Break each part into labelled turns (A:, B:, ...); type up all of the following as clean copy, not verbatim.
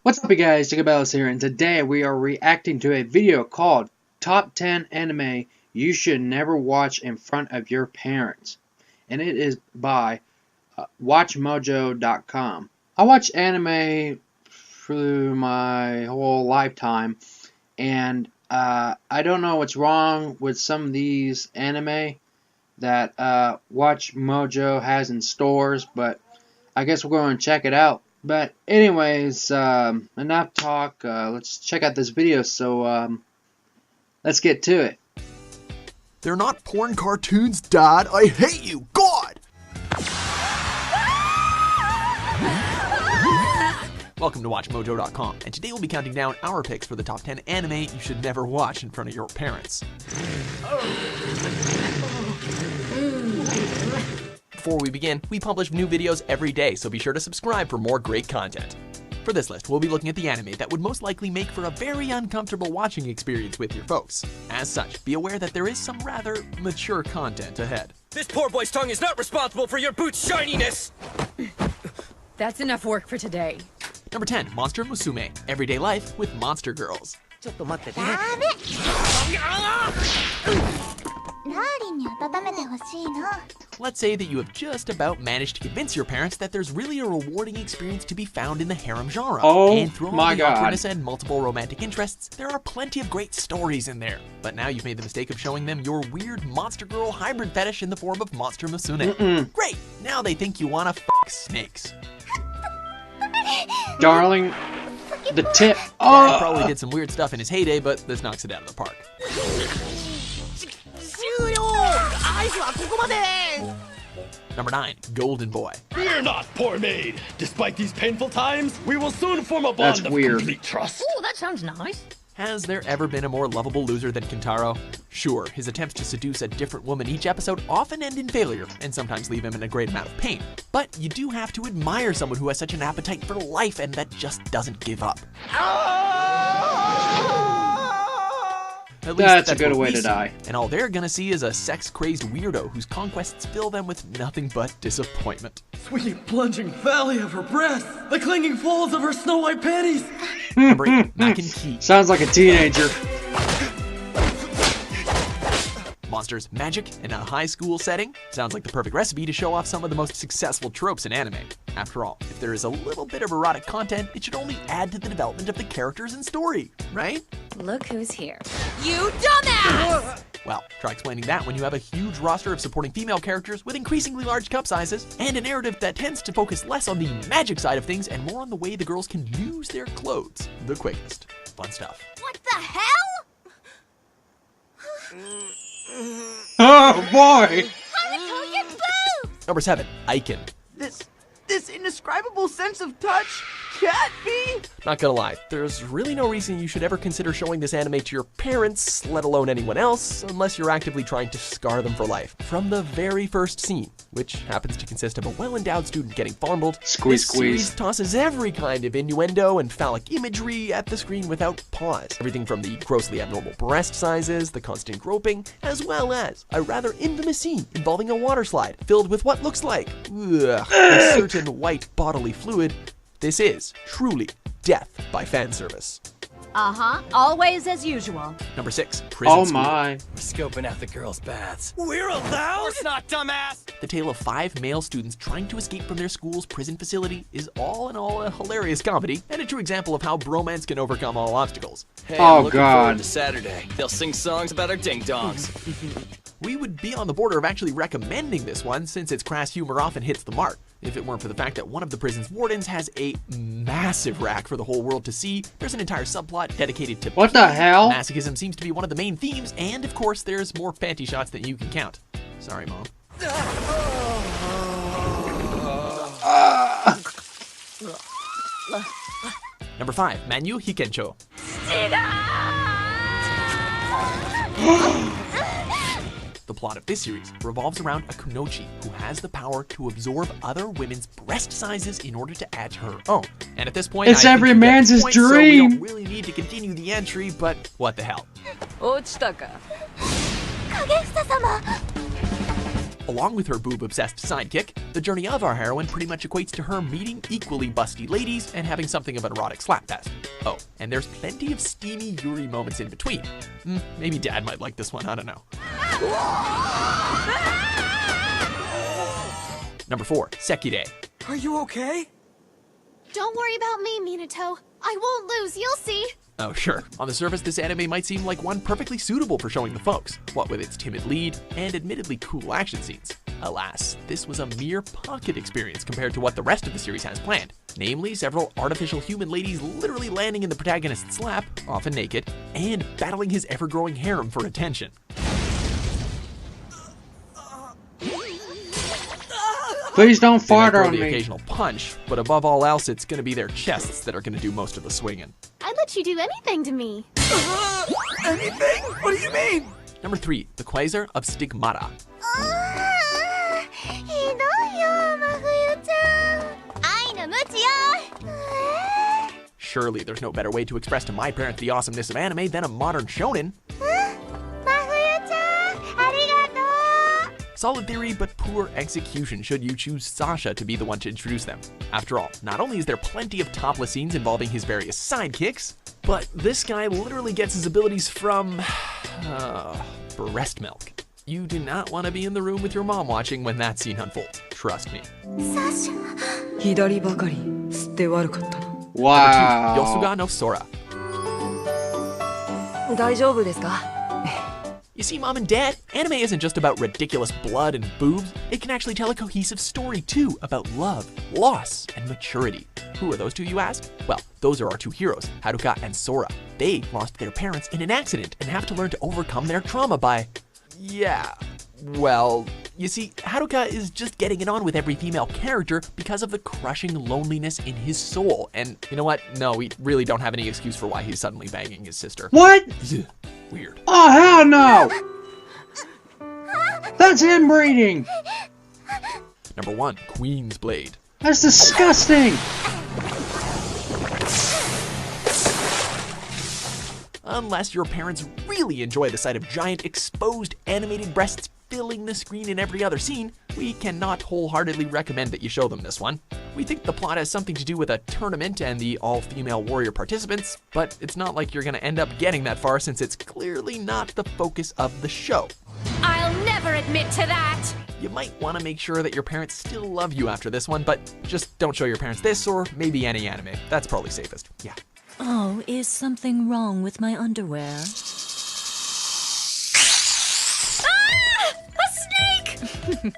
A: What's up, you guys? Jacob Ellis here, and today we are reacting to a video called Top 10 Anime You Should Never Watch in Front of Your Parents. And it is by WatchMojo.com. I watch anime through my whole lifetime, and I don't know what's wrong with some of these anime that WatchMojo has in stores, but I guess we're going to check it out. But anyways, enough talk. Let's check out this video. So let's get to it.
B: They're not porn cartoons, Dad. I hate you, God! Welcome to WatchMojo.com, and today we'll be counting down our picks for the top 10 anime you should never watch in front of your parents. Before we begin, we publish new videos every day, so be sure to subscribe for more great content. For this list, we'll be looking at the anime that would most likely make for a very uncomfortable watching experience with your folks. As such, be aware that there is some rather mature content ahead.
C: This poor boy's tongue is not responsible for your boot's shininess!
D: That's enough work for today.
B: Number 10, Monster Musume, Everyday Life with Monster Girls. Let's say that you have just about managed to convince your parents that there's really a rewarding experience to be found in the harem genre.
A: Oh
B: and through all
A: my
B: the
A: God.
B: awkwardness and multiple romantic interests, there are plenty of great stories in there. But now you've made the mistake of showing them your weird monster girl hybrid fetish in the form of Monster Musume. Great! Now they think you wanna fuck snakes.
A: Darling, the tip.
B: Dad
A: Oh,
B: probably did some weird stuff in his heyday, but this knocks it out of the park. Number 9, Golden Boy.
C: Fear not, poor maid! Despite these painful times, we will soon form a
A: That's
C: bond of
A: weird.
C: complete trust.
D: Oh, that sounds nice.
B: Has there ever been a more lovable loser than Kentaro? Sure, his attempts to seduce a different woman each episode often end in failure, and sometimes leave him in a great amount of pain. But you do have to admire someone who has such an appetite for life and that just doesn't give up. At least
A: That's a good
B: what
A: way
B: we
A: to
B: see.
A: die.
B: And all they're gonna see is a sex-crazed weirdo whose conquests fill them with nothing but disappointment.
E: Sweet plunging valley of her breasts, the clinging folds of her snow-white panties.
B: Number 8, Mac and Key.
A: sounds like a teenager.
B: Monsters, magic, in a high school setting? Sounds like the perfect recipe to show off some of the most successful tropes in anime. After all, if there is a little bit of erotic content, it should only add to the development of the characters and story, right?
D: Look who's here. You dumbass!
B: Well, try explaining that when you have a huge roster of supporting female characters with increasingly large cup sizes, and a narrative that tends to focus less on the magic side of things and more on the way the girls can use their clothes the quickest. Fun stuff.
D: What the hell?
A: Oh boy!
B: Number 7, Aiken.
E: This indescribable sense of touch can't be.
B: Not gonna lie, there's really no reason you should ever consider showing this anime to your parents, let alone anyone else, unless you're actively trying to scar them for life. From the very first scene, which happens to consist of a well-endowed student getting fondled,
A: Squeeze,
B: this series
A: squeeze.
B: tosses every kind of innuendo and phallic imagery at the screen without pause. Everything from the grossly abnormal breast sizes, the constant groping, as well as a rather infamous scene involving a water slide filled with what looks like a certain white bodily fluid. This is truly death by fan service.
D: Always as usual.
B: Number 6, Prison
A: Oh
B: School.
A: my.
C: We're scoping out the girls' baths. We're allowed? Of course not, dumbass!
B: The tale of 5 male students trying to escape from their school's prison facility is all in all a hilarious comedy and a true example of how bromance can overcome all obstacles.
C: Hey,
A: Oh,
C: I'm looking
A: God.
C: forward to Saturday. They'll sing songs about our ding-dongs.
B: We would be on the border of actually recommending this one since its crass humor often hits the mark. If it weren't for the fact that one of the prison's wardens has a massive rack for the whole world to see, there's an entire subplot dedicated to
A: What the hell?
B: masochism seems to be one of the main themes, and of course there's more panty shots than you can count. Sorry, Mom. Number 5, Manu Hikencho. The plot of this series revolves around a kunoichi who has the power to absorb other women's breast sizes in order to add to her own. And at this point,
A: It's
B: I think
A: every
B: you get the
A: man's
B: point, So we
A: dream.
B: don't really need to continue the entry, but what the hell. Along with her boob-obsessed sidekick, the journey of our heroine pretty much equates to her meeting equally busty ladies and having something of an erotic slapfest. Oh, and there's plenty of steamy Yuri moments in between. Maybe Dad might like this one, I don't know. Number 4, Sekirei.
E: Are you okay?
D: Don't worry about me, Minato. I won't lose, you'll see.
B: Oh sure, on the surface this anime might seem like one perfectly suitable for showing the folks, what with its timid lead and admittedly cool action scenes. Alas, this was a mere pocket experience compared to what the rest of the series has planned, namely several artificial human ladies literally landing in the protagonist's lap, often naked, and battling his ever-growing harem for attention.
A: Please don't
B: They might
A: fart
B: throw
A: on
B: the
A: me.
B: occasional punch, but above all else it's gonna be their chests that are gonna do most of the swinging.
D: I'd let you do anything to me.
E: Anything? What do you mean?
B: Number 3, the Quasar of Stigmata. Surely there's no better way to express to my parents the awesomeness of anime than a modern shonen. Solid theory, but poor execution should you choose Sasha to be the one to introduce them. After all, not only is there plenty of topless scenes involving his various sidekicks, but this guy literally gets his abilities from breast milk. You do not want to be in the room with your mom watching when that scene unfolds. Trust me.
E: Hidari bakari, sitte warukatta no.
A: Wow.
B: Yosuga no Sora.
E: Daijoubu desu ka?
B: You see, Mom and Dad, anime isn't just about ridiculous blood and boobs. It can actually tell a cohesive story, too, about love, loss, and maturity. Who are those two, you ask? Well, those are our two heroes, Haruka and Sora. They lost their parents in an accident and have to learn to overcome their trauma by... yeah, well, you see, Haruka is just getting it on with every female character because of the crushing loneliness in his soul. And you know what? No, we really don't have any excuse for why he's suddenly banging his sister.
A: What?
B: Weird.
A: Oh, hell no! That's inbreeding!
B: Number 1, Queen's Blade.
A: That's disgusting!
B: Unless your parents really enjoy the sight of giant exposed animated breasts filling the screen in every other scene, we cannot wholeheartedly recommend that you show them this one. We think the plot has something to do with a tournament and the all-female warrior participants, but it's not like you're gonna end up getting that far since it's clearly not the focus of the show.
D: I'll never admit to that.
B: You might want to make sure that your parents still love you after this one, but just don't show your parents this or maybe any anime. That's probably safest. Yeah.
F: Oh, is something wrong with my underwear?
D: A snake!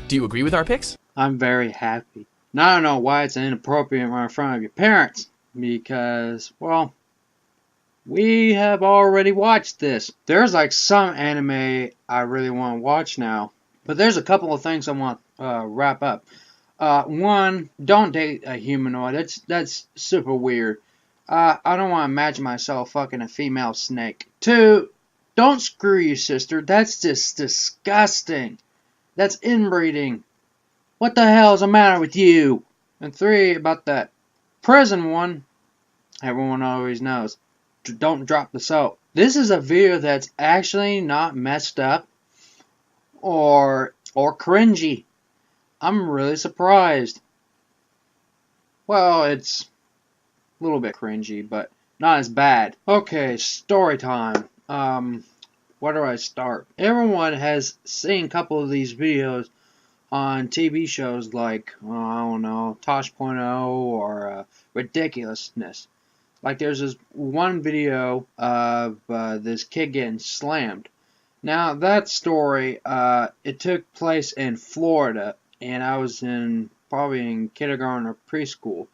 B: Do you agree with our picks?
A: I'm very happy. Now I don't know why it's inappropriate right in front of your parents. Because, well, we have already watched this. There's like some anime I really want to watch now. But there's a couple of things I want to wrap up. One, don't date a humanoid. That's super weird. I don't want to imagine myself fucking a female snake. 2, don't screw your sister. That's just disgusting. That's inbreeding. What the hell is the matter with you? And 3, about that prison one, everyone always knows. Don't drop the soap. This is a video that's actually not messed up or cringy. I'm really surprised. Well, it's a little bit cringy, but not as bad. Okay, story time. Where do I start? Everyone has seen a couple of these videos on TV shows like, I don't know, Tosh.0 or Ridiculousness. Like there's this one video of this kid getting slammed. Now that story, it took place in Florida, and I was probably in kindergarten or preschool,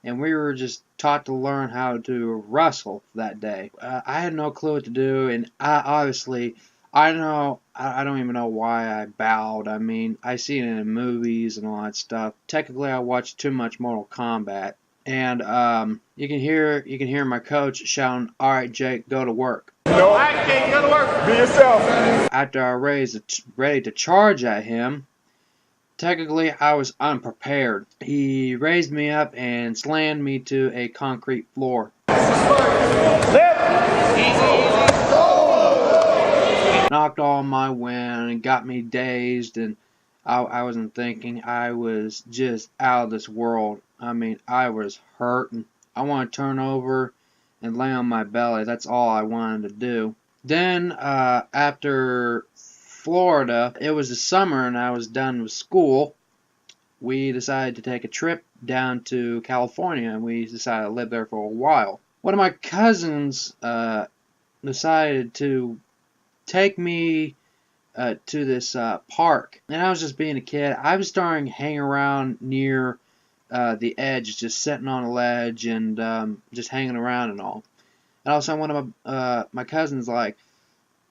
A: and we were just taught to learn how to wrestle that day. I had no clue what to do, and I don't even know why I bowed. I mean, I seen it in movies and all that stuff. Technically, I watched too much Mortal Kombat, and you can hear my coach shouting, "All right, Jake, go to work."
G: No, I can't go to work. Be yourself.
A: After I was ready to charge at him, technically I was unprepared. He raised me up and slammed me to a concrete floor.
G: Left. Easy.
A: knocked all my wind and got me dazed, and I wasn't thinking. I was just out of this world. I mean, I was hurting. I wanted to turn over and lay on my belly. That's all I wanted to do. Then, after Florida, it was the summer and I was done with school. We decided to take a trip down to California, and we decided to live there for a while. One of my cousins decided to take me to this park, and I was just being a kid. I was starting to hang around near the edge, just sitting on a ledge and just hanging around and all. And all of a sudden, one of my cousins like,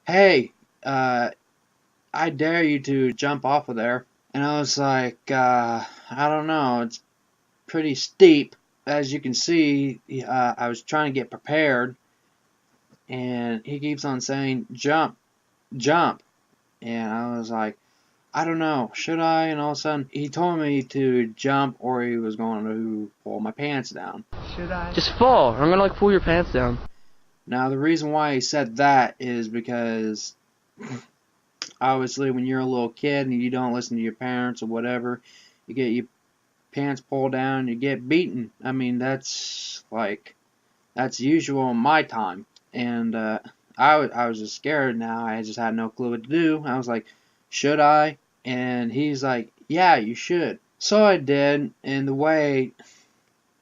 A: "Hey, I dare you to jump off of there." And I was like, I don't know, it's pretty steep. As you can see, I was trying to get prepared, and he keeps on saying, "Jump, jump." And I was like, I don't know, should I? And all of a sudden, he told me to jump or he was going to pull my pants down.
H: Should I? Just fall. I'm gonna like pull your pants down.
A: Now, the reason why he said that is because obviously when you're a little kid and you don't listen to your parents or whatever, you get your pants pulled down and you get beaten. I mean, that's usual in my time. And I was just scared now. I just had no clue what to do. I was like, should I? And he's like, yeah, you should. So I did, and the way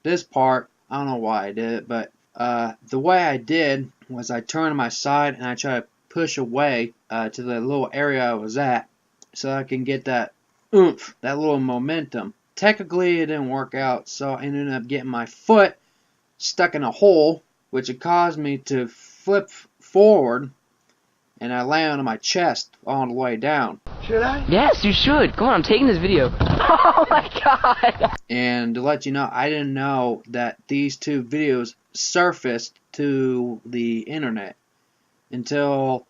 A: this part, I don't know why I did it, but the way I did was I turned to my side and I tried to push away to the little area I was at so I can get that oomph, that little momentum. Technically, it didn't work out, so I ended up getting my foot stuck in a hole, which had caused me to flip forward, and I landed on my chest all the way down.
H: Should I? Yes, you should. Come on, I'm taking this video. Oh my god!
A: And to let you know, I didn't know that these two videos surfaced to the internet until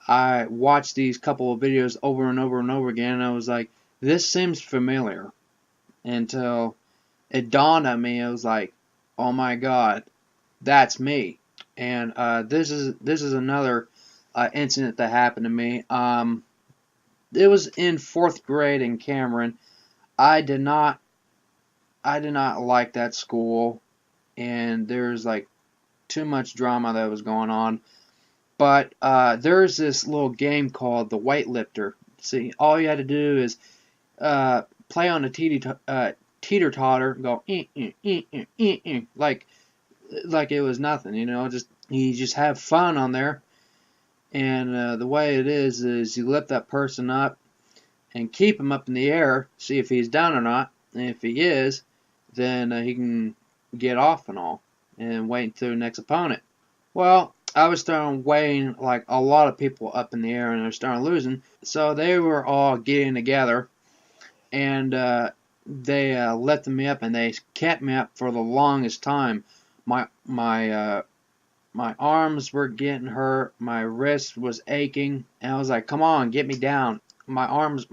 A: I watched these couple of videos over and over and over again, and I was like, this seems familiar. Until it dawned on me, I was like, oh my god, that's me. And this is another incident that happened to me. It was in 4th grade in Cameron. I did not like that school, and there's like too much drama that was going on. But there's this little game called the Weightlifter. See, all you had to do is play on the teeter-totter, go like it was nothing, you know. You just have fun on there. And the way it is you lift that person up and keep him up in the air, see if he's down or not. And if he is, then he can get off and all, and wait until the next opponent. Well, I was starting weighing like a lot of people up in the air, and I was starting losing. So they were all getting together, and they lifted me up, and they kept me up for the longest time. My arms were getting hurt, my wrist was aching, and I was like, come on, get me down. My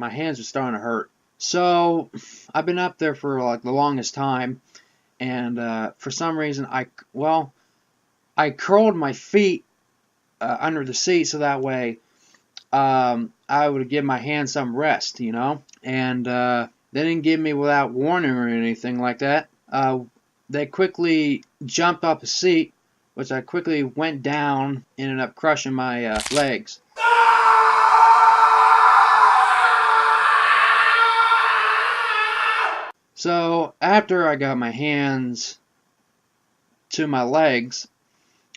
A: hands were starting to hurt. So I've been up there for like the longest time, and for some reason I curled my feet under the seat so that way I would give my hands some rest, you know. And they didn't give me without warning or anything like that. They quickly jumped off the seat, which I quickly went down, ended up crushing my legs. So after I got my hands to my legs,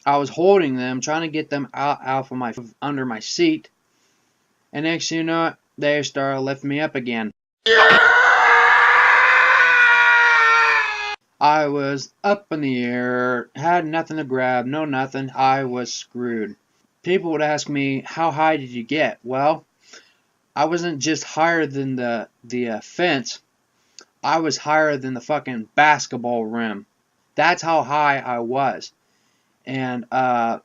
A: I was holding them, trying to get them out from under my seat, and next thing you know, they started lifting me up again. I was up in the air, had nothing to grab, no nothing. I was screwed. People would ask me, how high did you get? Well, I wasn't just higher than the fence. I was higher than the fucking basketball rim. That's how high I was. And I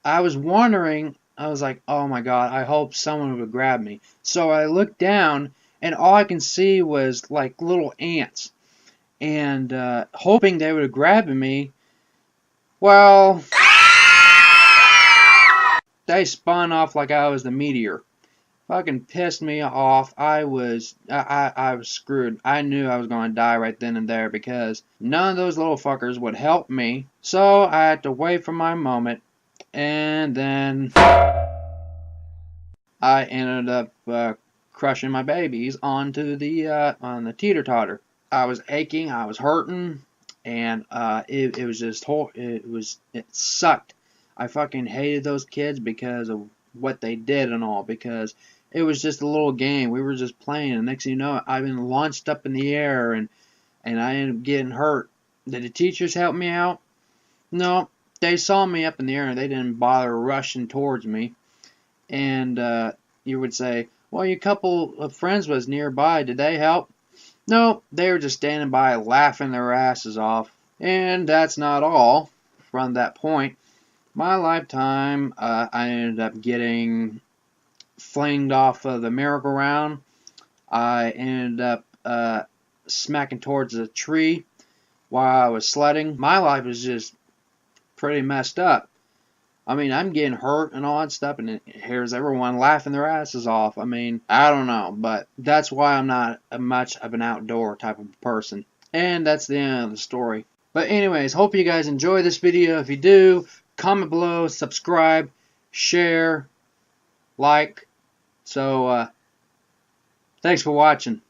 A: was wondering, I was like, oh my god, I hope someone would grab me. So I looked down, and all I can see was like little ants. And hoping they would have grabbed me, well, they spun off like I was the meteor. Fucking pissed me off. I was screwed. I knew I was going to die right then and there because none of those little fuckers would help me. So I had to wait for my moment, and then I ended up crushing my babies onto the on the teeter-totter. I was aching, I was hurting, and it was just it sucked. I fucking hated those kids because of what they did and all, because it was just a little game. We were just playing, and next thing you know, I've been launched up in the air, and I ended up getting hurt. Did the teachers help me out? No, they saw me up in the air, and they didn't bother rushing towards me. And you would say, well, your couple of friends was nearby. Did they help? No, they were just standing by laughing their asses off. And that's not all. From that point, my lifetime, I ended up getting flinged off of the merry-go-round. I ended up smacking towards a tree while I was sledding. My life was just pretty messed up. I mean, I'm getting hurt and all that stuff, and here's everyone laughing their asses off. I mean, I don't know, but that's why I'm not much of an outdoor type of person. And that's the end of the story. But anyways, hope you guys enjoy this video. If you do, comment below, subscribe, share, like. So, thanks for watching.